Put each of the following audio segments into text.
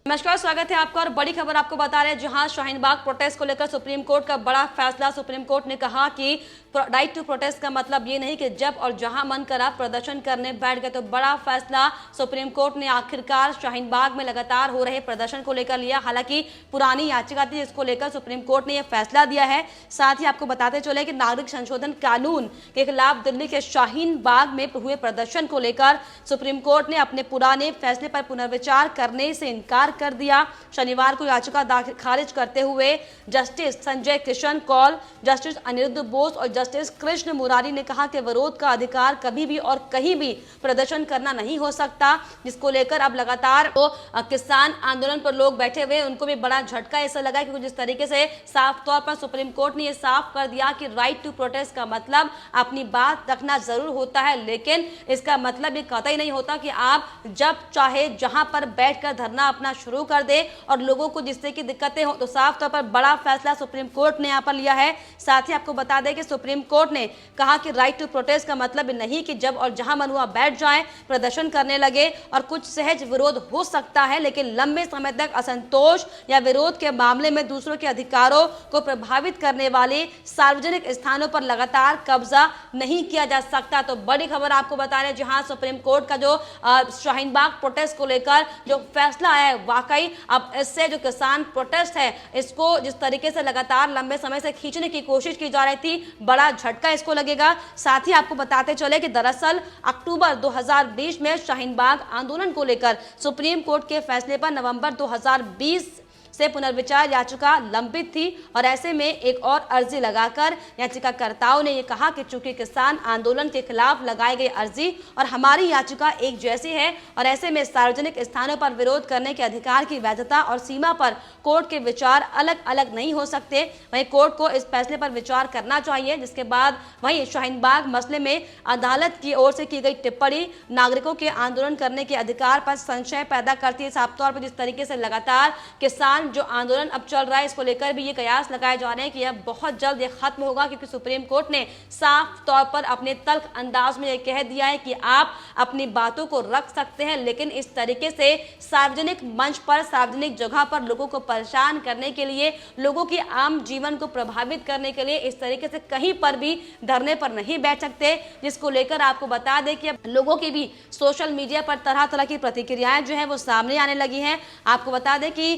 नमस्कार, स्वागत है आपका। और बड़ी खबर आपको बता रहे हैं, जहां शाहीन बाग प्रोटेस्ट को लेकर सुप्रीम कोर्ट का बड़ा फैसला। सुप्रीम कोर्ट ने कहा कि राइट टू प्रोटेस्ट का मतलब ये नहीं कि जब और जहां मन करा प्रदर्शन करने बैठ गए। तो बड़ा फैसला सुप्रीम कोर्ट ने आखिरकार शाहीन बाग में लगातार हो रहे प्रदर्शन को लेकर लिया। हालांकि पुरानी याचिका थी, जिसको लेकर सुप्रीम कोर्ट ने यह फैसला दिया है। साथ ही आपको बताते चले कि नागरिक संशोधन कानून के खिलाफ दिल्ली के शाहीन बाग में हुए प्रदर्शन को लेकर सुप्रीम कोर्ट ने अपने पुराने फैसले पर पुनर्विचार करने से इनकार कर दिया। शनिवार को याचिका खारिज करते हुए जस्टिस संजय किशन कौल, जस्टिस अनिरुद्ध बोस और जस्टिस कृष्ण मुरारी ने कहा कि विरोध का अधिकार कभी भी और कहीं भी प्रदर्शन करना नहीं हो सकता, जिसको लेकर अब लगातार तो किसान आंदोलन पर लोग बैठे हुए, उनको भी बड़ा झटका ऐसा लगा कि जिस तरीके से साफ तौर पर सुप्रीम कोर्ट ने यह साफ कर दिया कि राइट टू प्रोटेस्ट का मतलब अपनी बात रखना जरूर होता है, लेकिन इसका मतलब ये कतई नहीं होता कि आप जब चाहे जहां पर बैठकर धरना अपना शुरू कर दे और लोगों को जिससे की दिक्कतें हो। तो साफ तौर पर बड़ा फैसला सुप्रीम कोर्ट ने यहां पर लिया है। साथ ही आपको बता दें कि सुप्रीम कोर्ट ने कहा कि राइट टू प्रोटेस्ट का मतलब नहीं कि जब और जहां मन हुआ बैठ जाएं, प्रदर्शन करने लगे। और कुछ सहज विरोध हो सकता है, लेकिन लंबे समय तक असंतोष या विरोध के मामले में दूसरों के अधिकारों को प्रभावित करने वाले सार्वजनिक स्थानों पर लगातार कब्जा नहीं किया जा सकता। तो बड़ी खबर आपको बता रहे हैं, जहां सुप्रीम कोर्ट का जो शाहीन बाग प्रोटेस्ट को लेकर जो फैसला आया है, वाकई अब इससे जो किसान प्रोटेस्ट है, इसको जिस तरीके से लगातार लंबे समय से खींचने की कोशिश की जा रही थी, बड़ा झटका इसको लगेगा। साथ ही आपको बताते चले कि दरअसल अक्टूबर 2020 में शाहीन बाग आंदोलन को लेकर सुप्रीम कोर्ट के फैसले पर नवंबर 2020 से पुनर्विचार याचिका लंबित थी। और ऐसे में एक और अर्जी लगाकर याचिकाकर्ताओं ने यह कहा कि चूंकि किसान आंदोलन के खिलाफ लगाई गई अर्जी और हमारी याचिका एक जैसी है, और ऐसे में सार्वजनिक स्थानों पर विरोध करने के अधिकार की वैधता और सीमा पर कोर्ट के विचार अलग अलग नहीं हो सकते। वहीं कोर्ट को इस फैसले पर विचार करना चाहिए। जिसके बाद वहीं शाहीन बाग मसले में अदालत की ओर से की गई टिप्पणी नागरिकों के आंदोलन करने के अधिकार पर संशय पैदा करती है। साफ तौर पर जिस तरीके से लगातार किसान जो आंदोलन अब चल रहा है, इसको लेकर भी ये कयास लगाए जा रहे हैं कि यह बहुत जल्द ये खत्म होगा, क्योंकि सुप्रीम कोर्ट ने साफ तौर पर अपने तल्ख अंदाज में ये कह दिया है कि आप अपनी बातों को रख सकते हैं, लेकिन इस तरीके से सार्वजनिक मंच पर, सार्वजनिक जगह पर लोगों को परेशान करने के लिए, लोगों के आम जीवन को प्रभावित करने के लिए इस तरीके से कहीं पर भी धरने पर नहीं बैठ सकते। जिसको लेकर आपको बता दें कि अब लोगों की भी सोशल मीडिया पर तरह तरह की प्रतिक्रियाएं जो है वो सामने आने लगी हैं। आपको बता दें कि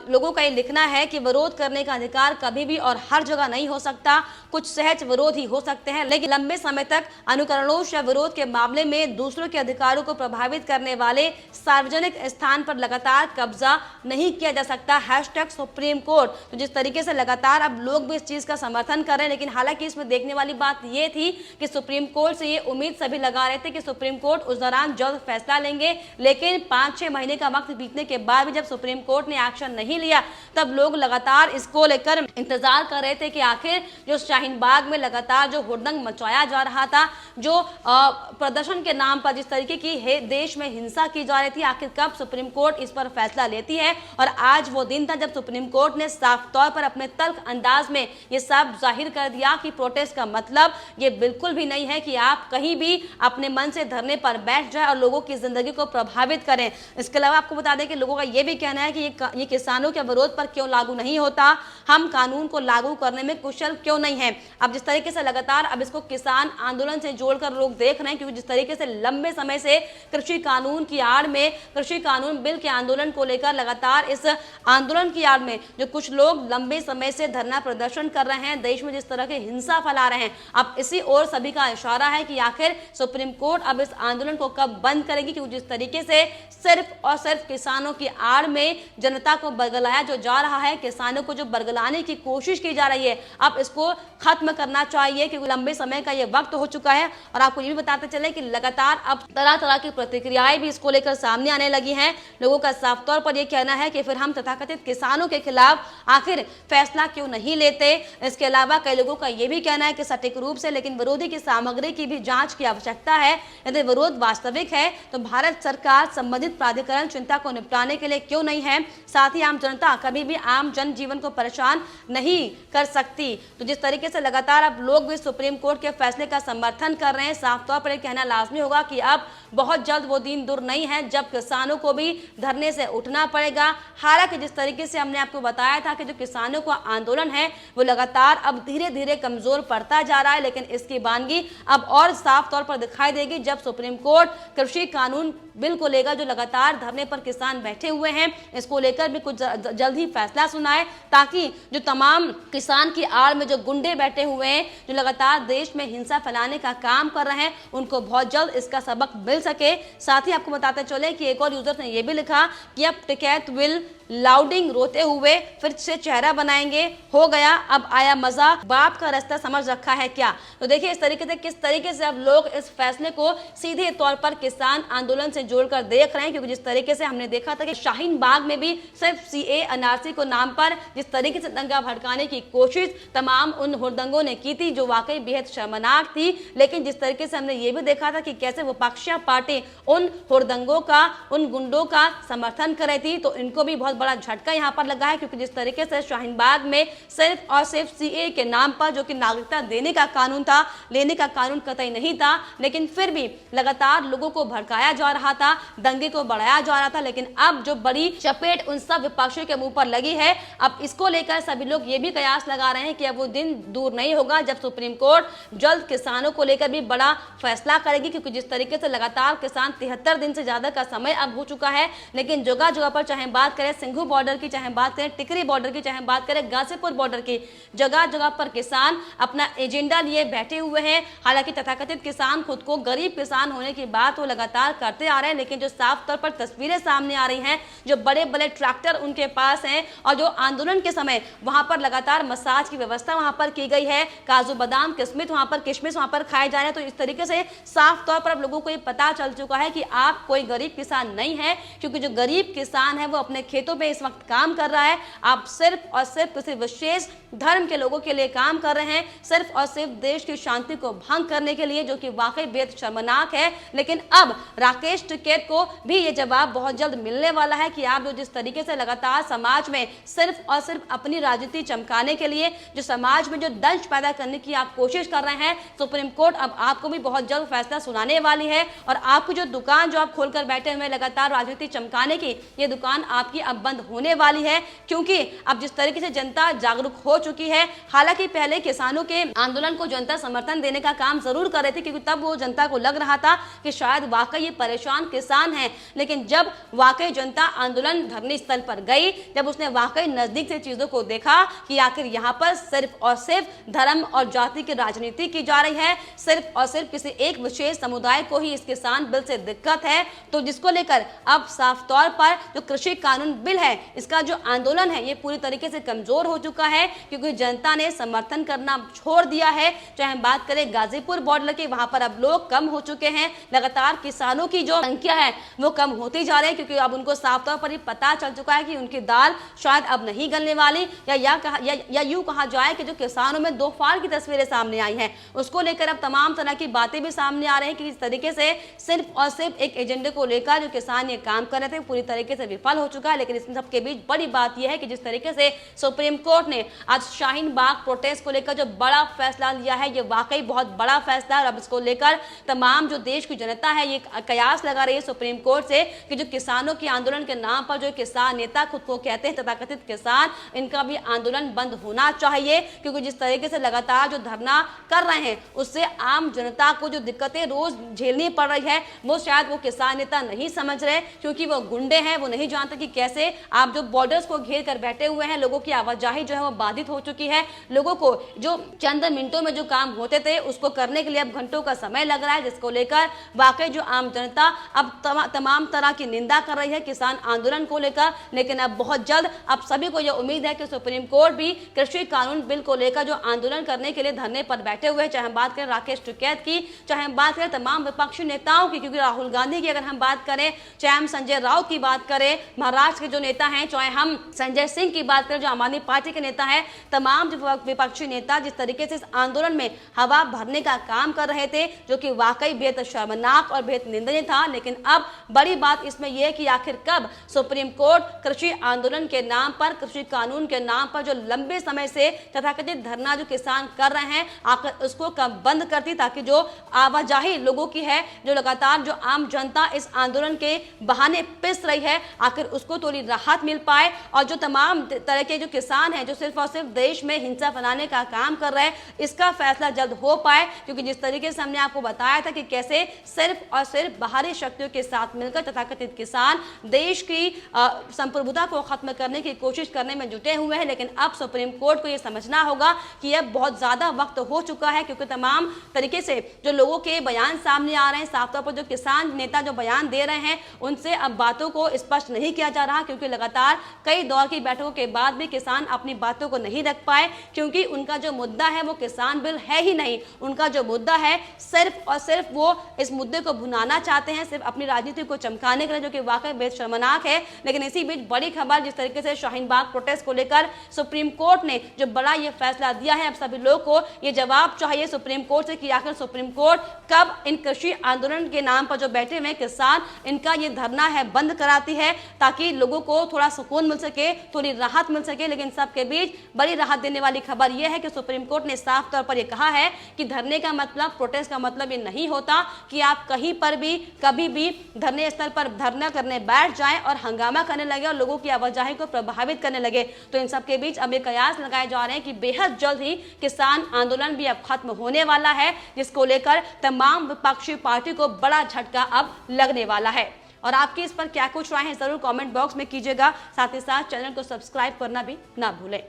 लोगों का ये लिखना है कि विरोध करने का अधिकार कभी भी और हर जगह नहीं हो सकता, कुछ सहज विरोध ही हो सकते हैं, लेकिन लंबे समय तक अनुकरणों या विरोध के मामले में दूसरों के अधिकारों को प्रभावित करने वाले सार्वजनिक स्थान पर लगातार कब्जा नहीं किया जा सकता। Hashtag supreme court. तो जिस तरीके से लगातार अब लोग भी इस चीज का समर्थन कर रहे हैं, लेकिन हालांकि इसमें देखने वाली बात यह थी कि सुप्रीम कोर्ट से ये उम्मीद सभी लगा रहे थे कि सुप्रीम कोर्ट उस दौरान जल्द फैसला लेंगे, लेकिन 5-6 महीने का वक्त बीतने के बाद भी जब सुप्रीम कोर्ट ने एक्शन नहीं लिया, तब लोग लगातार इसको लेकर इंतजार कर रहे थे कि आखिर जो शाहीन बाग में लगातार जो हुड़दंग मचाया जा रहा था, जो प्रदर्शन के नाम पर जिस तरीके की देश में हिंसा की जा रही थी, आखिर कब सुप्रीम कोर्ट इस पर फैसला लेती है। और आज वो दिन था जब सुप्रीम कोर्ट ने साफ तौर पर अपने तल्ख अंदाज में ये सब जाहिर कर दिया कि प्रोटेस्ट का मतलब ये बिल्कुल भी नहीं है कि आप कहीं भी अपने मन से धरने पर बैठ जाए और लोगों की जिंदगी को प्रभावित करें। इसके अलावा आपको बता दें कि लोगों का ये भी कहना है कि ये किसानों के विरोध पर क्यों लागू नहीं होता, हम कानून को लागू करने में कुशल क्यों नहीं है। अब जिस तरीके से लगातार अब इसको किसान आंदोलन से जोड़कर लोग देख रहे हैं, क्योंकि जिस तरीके से लंबे समय से कृषि कानून की आड़ में, कृषि कानून बिल के आंदोलन को लेकर लगातार इस आंदोलन की आड़ में जो कुछ लोग लंबे समय से धरना प्रदर्शन कर रहे हैं, देश में जिस तरह की हिंसा फैला रहे हैं, अब इसी ओर सभी का इशारा है कि आखिर सुप्रीम कोर्ट अब इस आंदोलन को कब बंद करेगी, क्योंकि जिस तरीके से सिर्फ और सिर्फ किसानों की आड़ में जनता को बरगलाया जो जा रहा है, किसानों को जो बरगलाने की कोशिश की जा रही है, अब इसको खत्म करना चाहिए, क्योंकि लंबे समय का ये वक्त हो चुका है। और आपको ये भी बताते चले कि लगातार अब तरह तरह की प्रतिक्रियाएं भी इसको लेकर सामने आने लगी हैं। लोगों का साफ तौर पर यह कहना है कि फिर हम तथाकथित किसानों के खिलाफ आखिर फैसला क्यों नहीं लेते। इसके अलावा कई लोगों का यह भी कहना है कि सटीक रूप से लेकिन विरोधी की सामग्री की भी जांच की आवश्यकता है। यदि विरोध वास्तविक है तो भारत सरकार संबंधित प्राधिकरण चिंता को निपटाने के लिए क्यों नहीं है। साथ ही आम जनता कभी भी आम जनजीवन को परेशान नहीं कर सकती। तो जिस तरीके से लगातार अब लोग भी सुप्रीम कोर्ट के फैसले का समर्थन कर रहे हैं, साफ तौर पर यह कहना लाजमी होगा कि अब बहुत जल्द वो दिन दूर नहीं है जब किसानों को भी धरने से उठना पड़ेगा। हालांकि जिस तरीके से हमने आपको बताया था कि जो किसानों का आंदोलन है वो लगातार अब धीरे धीरे कमजोर पड़ता जा रहा है, लेकिन इसकी वानगी अब और साफ तौर पर दिखाई देगी जब सुप्रीम कोर्ट कृषि कानून बिल को लेकर जो लगातार धरने पर किसान बैठे हुए हैं इसको लेकर भी कुछ जल्द ही फैसला सुनाए, ताकि जो तमाम किसान की आड़ में जो गुंडे बैठे हुए हैं जो लगातार देश में हिंसा फैलाने का काम कर रहे हैं उनको बहुत जल्द इसका सबक मिल सके। साथ ही आपको बताते चले कि एक और यूजर ने यह भी लिखा कि अब टिकैत विल लाउडिंग रोते हुए फिर से चेहरा बनाएंगे, हो गया अब आया मजा, बाप का रास्ता समझ रखा है क्या। तो देखिए इस तरीके से किस तरीके से अब लोग इस फैसले को सीधे तौर पर किसान आंदोलन से जोड़कर देख रहे हैं, क्योंकि जिस तरीके से हमने देखा था कि शाहीन बाग में भी सिर्फ सीए एनआरसी को नाम पर जिस तरीके से दंगा भड़काने की कोशिश तमाम उन हुड़दंगों ने की थी जो वाकई बेहद शर्मनाक थी, लेकिन जिस तरीके से हमने ये भी देखा था कि कैसे विपक्षी पार्टी उन हुड़दंगों का उन गुंडों का समर्थन कर रही थी, तो इनको भी बहुत बड़ा झटका यहां पर लगा है, क्योंकि जिस तरीके से शाहीन बाग में सिर्फ और सिर्फ सीए के नाम पर जो कि नागरिकता देने का कानून था, लेने का कानून कतई नहीं था, लेकिन फिर भी लगातार लोगों को भड़काया जा रहा था, दंगे को बढ़ाया जा रहा था। लेकिन अब जो बड़ी चपेट उन सब विपक्षियों के मुंह पर लगी है, अब इसको लेकर सभी लोग ये भी कयास लगा रहे हैं कि अब वो दिन दूर नहीं होगा जब सुप्रीम कोर्ट जल्द किसानों को लेकर भी बड़ा फैसला करेगी, क्योंकि जिस तरीके से लगातार किसान 73 दिन से ज्यादा का समय अब हो चुका है, लेकिन जगह जगह पर चाहे बात करें सिंघू बॉर्डर की, चाहे बात करें टिकरी बॉर्डर की, चाहे बात करें गाजीपुर बॉर्डर की, जगह जगह पर किसान अपना एजेंडा लिए बैठे हुए हैं। हालांकि तथाकथित किसान खुद को गरीब किसान होने की बात वो लगातार करते आ रहे हैं, लेकिन जो साफ तौर पर तस्वीरें सामने आ रही हैं, जो बड़े बड़े ट्रैक्टर उनके पास हैं और जो आंदोलन के समय वहां पर लगातार मसाज की व्यवस्था वहां पर की गई है, काजू बादाम किस्मिस वहां पर खाए जा रहे हैं। तो इस तरीके से साफ तौर पर अब लोगों को ये पता चल चुका है कि आप कोई गरीब किसान नहीं है, क्योंकि जो गरीब किसान है वो अपने खेतों में इस वक्त काम कर रहा है। आप सिर्फ और सिर्फ किसी विशेष धर्म के लोगों के लिए काम कर रहे हैं, सिर्फ और सिर्फ देश की शांति को भंग करने के लिए, जो कि वाकई बेहद शर्मनाक है। लेकिन अब राकेश टिकैत को भी ये जवाब बहुत जल्द मिलने वाला है कि आप जो जिस तरीके से लगातार समाज में सिर्फ और सिर्फ अपनी राजनीति चमकाने के लिए जो समाज में जो दंश पैदा करने की आप कोशिश कर रहे हैं, सुप्रीम कोर्ट अब आपको भी बहुत जल्द फैसला सुनाने वाली है। और आपको जो दुकान जो आप खोलकर बैठे हुए लगातार राजनीति चमकाने की, ये दुकान आपकी अब बंद होने वाली है, क्योंकि अब जिस तरीके से जनता जागरूक हो चुकी है। हालांकि पहले किसानों के आंदोलन को जनता समर्थन देने का काम जरूर कर रही थी, क्योंकि तब वो जनता को लग रहा था कि शायद वाकई ये परेशान किसान हैं, लेकिन जब वाकई जनता आंदोलन धरने स्थल पर गई, जब उसने वाकई नजदीक से चीजों को देखा कि आखिर यहाँ पर सिर्फ और सिर्फ धर्म और जाति की राजनीति की जा रही है, सिर्फ और सिर्फ किसी एक विशेष समुदाय को ही इस किसान बिल से दिक्कत है, तो जिसको लेकर अब साफ तौर पर जो कृषि कानून बिल है इसका जो आंदोलन है ये पूरी तरीके से कमजोर हो चुका है, क्योंकि जनता ने समर्थन करना छोड़ दिया है। चाहे हम बात करें गाजीपुर बॉर्डर की, वहां पर अब लोग कम हो चुके हैं, लगातार किसानों की जो संख्या है वो कम होती जा रही है, क्योंकि अब उनको साफ तौर पर पता चल चुका है कि उनकी दाल शायद अब नहीं गलने वाली, या यूं कहा जाए कि जो किसानों में दो फाड़ की तस्वीरें सामने आई हैं, उसको लेकर अब तमाम तरह की बातें भी सामने आ रही हैं कि इस तरीके से सिर्फ और सिर्फ एक एजेंडे को लेकर जो किसान ये काम कर रहे थे पूरी तरीके से विफल हो चुका है। लेकिन इस सबके बीच बड़ी बात यह है कि जिस तरीके से सुप्रीम कोर्ट ने आज शाहीन बाग प्रोटेस्ट को लेकर जो बड़ा फैसला लिया है, ये वाकई बहुत बड़ा फैसला है। अब इसको लेकर तमाम जो देश की जनता है ये कयास लगा रही है सुप्रीम कोर्ट से कि जो किसानों के आंदोलन के नाम पर जो किसान नेता खुद को कहते हैं तथाकथित किसान, इनका भी आंदोलन बंद होना चाहिए, क्योंकि जिस तरीके से लगातार जो धरना कर रहे हैं उससे आम जनता को जो दिक्कतें रोज झेलनी पड़ रही है वो शायद वो किसान नेता नहीं समझ रहे, क्योंकि वो गुंडे हैं, वो नहीं जानते कि कैसे आप जो बॉर्डर्स को घेर कर बैठे हुए हैं, लोगों की आवाजाही जो है वो बाधित हो चुकी है, लोगों को जो चंद मिनटों में जो काम होते थे उसको करने के लिए अब घंटों का समय लग रहा है, जिसको लेकर वाकई जो आम जनता अब तमाम तरह की निंदा कर रही है किसान आंदोलन को लेकर। लेकिन अब बहुत जल्द अब सभी को यह उम्मीद है कि सुप्रीम कोर्ट भी कृषि कानून बिल को लेकर जो आंदोलन करने के लिए धरने पर बैठे हुए, चाहे हम बात करें राकेश टिकैत की, चाहे हम बात करें तमाम विपक्षी नेताओं की, क्योंकि राहुल गांधी की अगर हम बात करें, चाहे हम संजय राउत की बात करें महाराष्ट्र के जो नेता हैं, चाहे हम संजय सिंह की बात करें जो आम आदमी पार्टी के नेता है, तमाम जो विपक्षी नेता जिस तरीके से इस आंदोलन में हवा भरने का काम कर रहे थे, जो कि वाकई बेहद शर्मनाक और बेहद निंदनीय था। लेकिन अब बड़ी बात इसमें यह है कि आखिर कब सुप्रीम कोर्ट कृषि आंदोलन के नाम पर, कृषि कानून के नाम पर जो लंबे समय से तथाकथित धरना जो किसान कर रहे हैं, आखिर उसको कब बंद करती, ताकि जो आवाजाही लोगों की है, जो लगातार जो आम जनता इस आंदोलन के बहाने पिस रही है, आखिर उसको थोड़ी राहत मिल पाए और जो तमाम तरह के जो किसान हैं जो सिर्फ और सिर्फ देश में हिंसा फैलाने का काम कर रहे हैं, इसका फैसला जल्द हो पाए। क्योंकि जिस तरीके से हमने आपको बताया था कि कैसे सिर्फ और सिर्फ बाहरी शक्तियों के साथ मिलकर तथाकथित किसान देश की संप्रभुता को खत्म करने की कोशिश करने में जुटे हुए हैं, लेकिन अब सुप्रीम कोर्ट को यह समझना होगा कि अब बहुत ज्यादा वक्त हो चुका है। क्योंकि तमाम तरीके से जो लोगों के बयान सामने आ रहे हैं, साफ तौर पर जो किसान नेता जो बयान दे रहे हैं, उनसे अब बातों को स्पष्ट नहीं किया जा रहा। क्योंकि लगातार कई दौर की बैठकों के बाद भी किसान अपनी बातों को नहीं रख पाए, क्योंकि उनका जो मुद्दा है वो किसान बिल है ही नहीं। उनका जो मुद्दा है सिर्फ और सिर्फ वो इस मुद्दे को भुनाना चाहते हैं, सिर्फ अपनी राजनीति को चमकाने के लिए, जो कि वाकई बेहद शर्मनाक है। लेकिन इसी बीच बड़ी खबर, जिस तरीके से शाहीन बाग प्रोटेस्ट को लेकर सुप्रीम कोर्ट ने जो बड़ा ये फैसला दिया है, अब सभी लोग को ये जवाब चाहिए सुप्रीम कोर्ट से कि आखिर सुप्रीम कोर्ट कब इन कृषि आंदोलन के नाम पर जो बैठे हुए किसान, इनका ये धरना है बंद कराती है, ताकि लोगों को थोड़ा सुकून मिल सके, थोड़ी राहत मिल सके। लेकिन सबके बीच बड़ी राहत देने वाली खबर यह है कि सुप्रीम कोर्ट ने साफ तौर पर यह कहा है कि धरने का मतलब, प्रोटेस्ट का मतलब ये नहीं होता कि आप कहीं पर भी कभी भी धरने स्थल पर धरना करने बैठ जाएं और हंगामा करने लगे और लोगों की आवाजाही को प्रभावित करने लगे। तो इन सबके बीच अब ये कयास लगाए जा रहे हैं कि बेहद जल्द ही किसान आंदोलन भी अब खत्म होने वाला है, जिसको लेकर तमाम विपक्षी पार्टी को बड़ा झटका अब लगने वाला है। और आपकी इस पर क्या कुछ राय है जरूर कमेंट बॉक्स में कीजिएगा। साथ ही साथ चैनल को सब्सक्राइब करना भी ना भूलें।